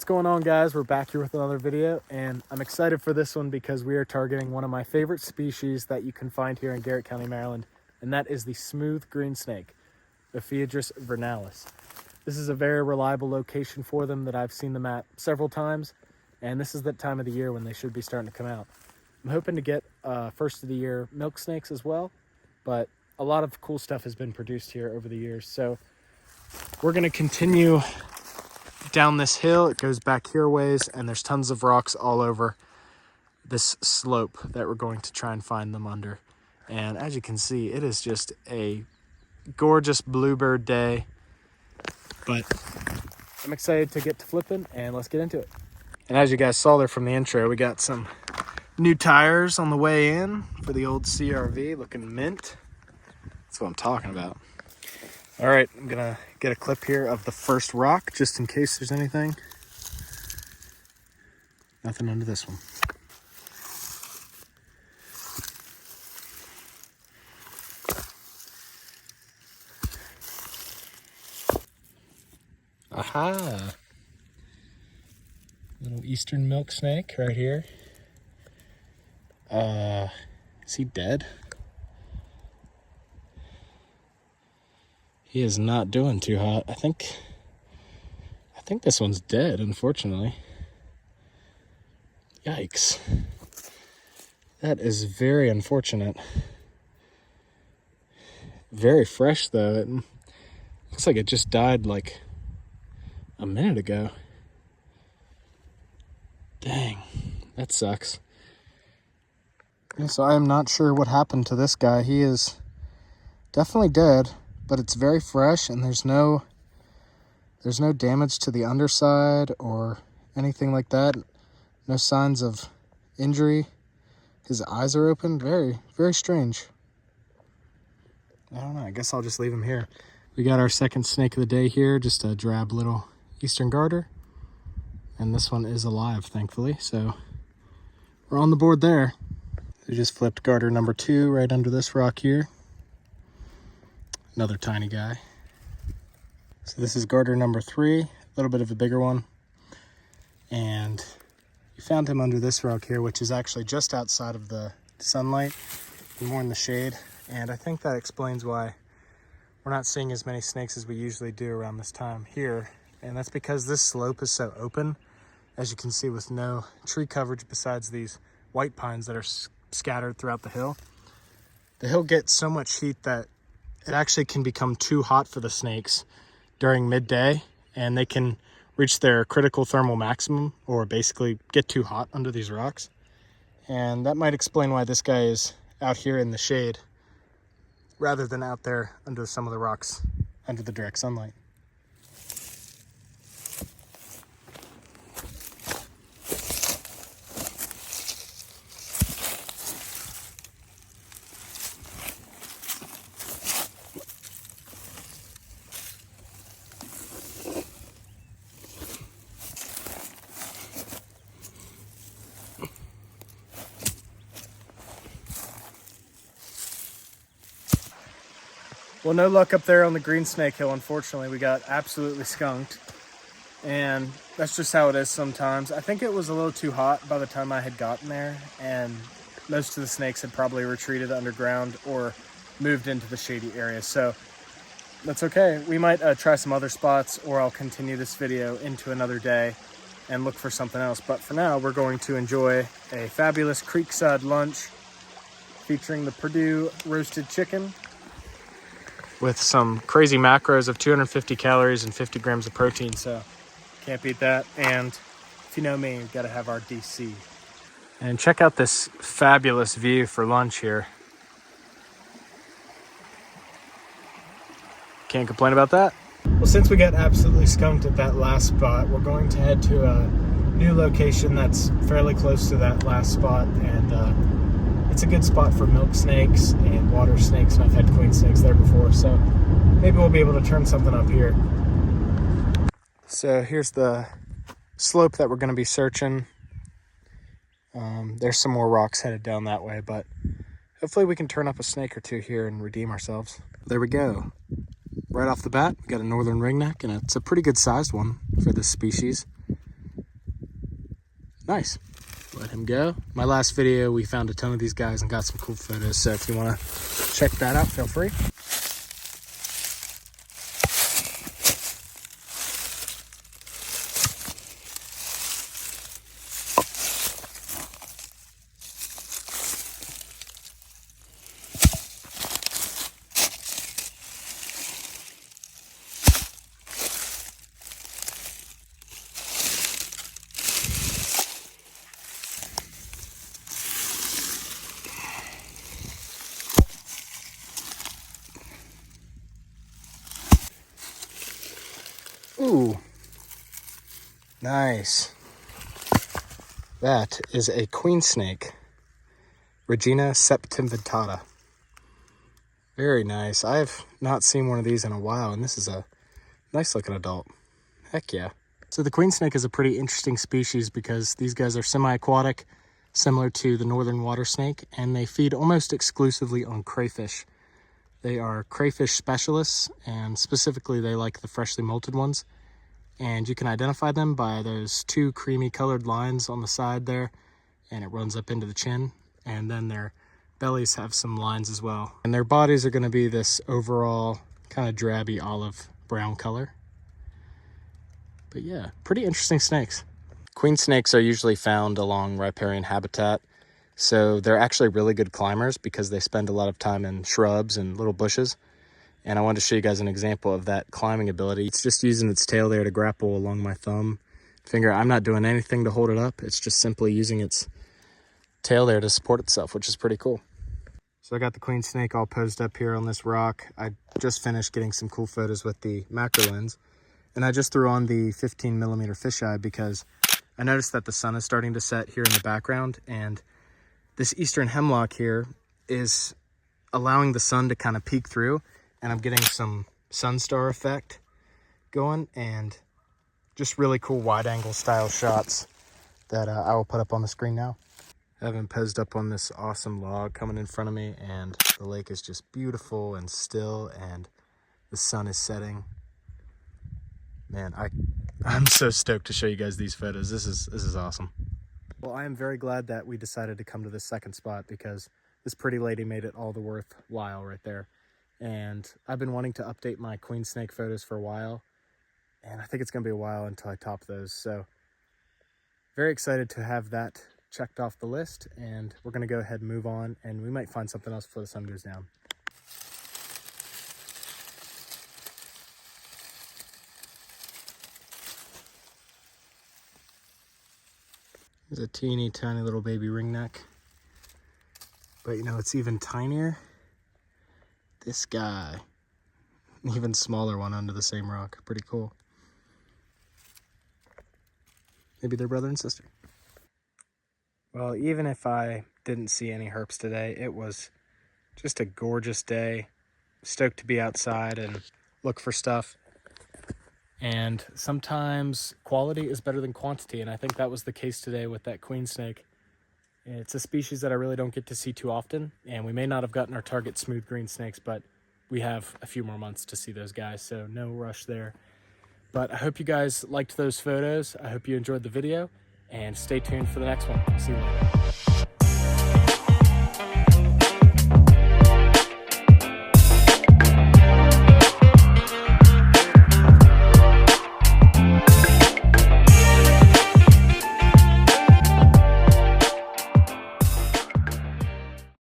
going on, guys? We're back here with another video, and I'm excited for this one because we are targeting one of my favorite species that you can find here in Garrett County, Maryland, and that is the smooth greensnake, Ophiodrus vernalis. This is a very reliable location for them that I've seen them at several times, and this is that time of the year when they should be starting to come out. I'm hoping to get first of the year milk snakes as well, but a lot of cool stuff has been produced here over the years. So we're going to continue down this hill. It goes back here ways, and there's tons of rocks all over this slope that we're going to try and find them under. And as you can see, it is just a gorgeous bluebird day, but I'm excited to get to flipping, and let's get into it. And as you guys saw there from the intro, we got some new tires on the way in for the old CRV, looking mint. That's what I'm talking about. All right, I'm gonna get a clip here of the first rock just in case there's anything. Nothing under this one. Aha! Little eastern milk snake right here. Is he dead? He is not doing too hot. I think this one's dead, unfortunately. Yikes. That is very unfortunate. Very fresh though. It looks like it just died like a minute ago. Dang, that sucks. Yeah, so I am not sure what happened to this guy. He is definitely dead, but it's very fresh, and there's no damage to the underside or anything like that. No signs of injury. His eyes are open. Very, very strange. I don't know. I guess I'll just leave him here. We got our second snake of the day here, just a drab little eastern garter. And this one is alive, thankfully. So we're on the board there. We just flipped garter number 2 right under this rock here. Another tiny guy. So this is garter number 3, a little bit of a bigger one. And we found him under this rock here, which is actually just outside of the sunlight and more in the shade. And I think that explains why we're not seeing as many snakes as we usually do around this time here. And that's because this slope is so open, as you can see, with no tree coverage besides these white pines that are scattered throughout the hill. The hill gets so much heat that it actually can become too hot for the snakes during midday, and they can reach their critical thermal maximum, or basically get too hot under these rocks. And that might explain why this guy is out here in the shade rather than out there under some of the rocks under the direct sunlight. Well, no luck up there on the Greensnake Hill, unfortunately. We got absolutely skunked, and that's just how it is sometimes. I think it was a little too hot by the time I had gotten there, and most of the snakes had probably retreated underground or moved into the shady area, so that's okay. We might try some other spots, or I'll continue this video into another day and look for something else. But for now, we're going to enjoy a fabulous creekside lunch featuring the Purdue roasted chicken, with some crazy macros of 250 calories and 50 grams of protein, so can't beat that. And if you know me, you've got to have our DC. And check out this fabulous view for lunch here. Can't complain about that. Well, since we got absolutely skunked at that last spot, we're going to head to a new location that's fairly close to that last spot, and it's a good spot for milk snakes and water snakes, and I've had queen snakes there before, so maybe we'll be able to turn something up here. So here's the slope that we're going to be searching. There's some more rocks headed down that way, but hopefully we can turn up a snake or two here and redeem ourselves. There we go. Right off the bat, we got a northern ringneck, and it's a pretty good sized one for this species. Nice. Let him go. My last video, we found a ton of these guys and got some cool photos. So if you want to check that out, feel free. Ooh, nice. That is a Queensnake, Regina septimvittata. Very nice. I've not seen one of these in a while, and this is a nice looking adult. Heck yeah. So the Queensnake is a pretty interesting species because these guys are semi-aquatic, similar to the northern water snake, and they feed almost exclusively on crayfish. They are crayfish specialists, and specifically they like the freshly molted ones. And you can identify them by those two creamy colored lines on the side there, and it runs up into the chin. And then their bellies have some lines as well. And their bodies are going to be this overall kind of drabby olive brown color. But yeah, pretty interesting snakes. Queensnakes are usually found along riparian habitat. So they're actually really good climbers because they spend a lot of time in shrubs and little bushes. And I wanted to show you guys an example of that climbing ability. It's just using its tail there to grapple along my thumb finger. I'm not doing anything to hold it up. It's just simply using its tail there to support itself, which is pretty cool. So I got the Queensnake all posed up here on this rock. I just finished getting some cool photos with the macro lens. And I just threw on the 15mm fisheye because I noticed that the sun is starting to set here in the background, and this eastern hemlock here is allowing the sun to kind of peek through, and I'm getting some sunstar effect going and just really cool wide angle style shots that I will put up on the screen now. I have him posed up on this awesome log coming in front of me, and the lake is just beautiful and still, and the sun is setting. Man, I'm so stoked to show you guys these photos. This is awesome. Well, I am very glad that we decided to come to this second spot because this pretty lady made it all the worthwhile right there. And I've been wanting to update my Queensnake photos for a while, and I think it's going to be a while until I top those. So very excited to have that checked off the list, and we're going to go ahead and move on, and we might find something else before the sun goes down. There's a teeny tiny little baby ringneck. But you know, it's even tinier. This guy. An even smaller one under the same rock. Pretty cool. Maybe they're brother and sister. Well, even if I didn't see any herps today, it was just a gorgeous day. Stoked to be outside and look for stuff. And sometimes quality is better than quantity, and I think that was the case today with that Queensnake. It's a species that I really don't get to see too often, and we may not have gotten our target smooth greensnakes, but we have a few more months to see those guys, so no rush there. But I hope you guys liked those photos. I hope you enjoyed the video, and stay tuned for the next one. See you later.